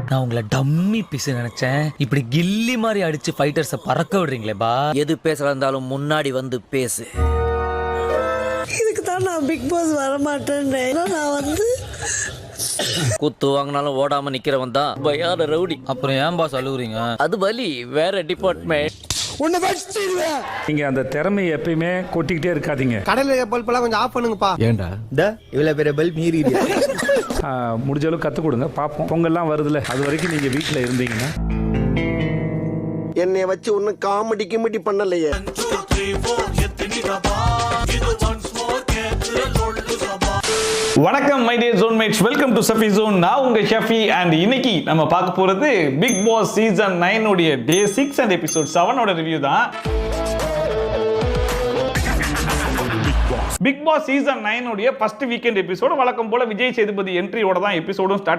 நான் உங்களை dummy piece நினைச்சேன். இப்படி கில்லி மாதிரி அடிச்சு ஃபைட்டர்ஸை பறக்க விடுறீங்களே பா. எது பேச இருந்தாலும் முன்னாடி வந்து பேசு. இதுக்கு தான் நான் பிக் பாஸ் வரமாட்டேன்னு. நான் வந்து குத்து வாங்கினாலும் ஓடாம நிக்கிறவன் தான் பயான ரவுடி. அப்புறம் ஏன் பாஸ் அழுகுறீங்க? அது வலி, வேற டிபார்ட்மெண்ட். உன்னை வச்சிருவேன். நீங்க அந்த திறமையை எப்பயுமே கொட்டிக்கிட்டே இருக்காதீங்க. கடல்ல பல்ப் எல்லாம் கொஞ்சம் ஆஃப் பண்ணுங்கப்பா. ஏண்டா இவ்வளவு பெரிய பல்ப் மீறி முடிஞ்ச அளவுக்கு கற்றுக் கொடுங்க, பார்ப்போம். பொங்கல்லாம் வருதுல்ல, அது வரைக்கும் நீங்க வீட்டில் இருந்தீங்கன்னா. என்னைய வச்சு ஒன்னும் காமெடி கிமெடி பண்ணலையே. வணக்கம் my dear zone mates, welcome to Shafi zone. நான் உங்க ஷஃபி அண்ட் இன்னைக்கு நம்ம பார்க்க போறது பிக் பாஸ் சீசன் 9 உடைய டே 6 அண்ட் எபிசோட் 7 ஓட ரிவ்யூ தான். பிக் பாஸ் சீசன் 9 உடைய ஃபர்ஸ்ட் வீக்கெண்ட் எபிசோடு வழக்கம் போல விஜய் சேதுபதி என்ட்ரியோட தான் எபிசோடும் ஸ்டார்ட்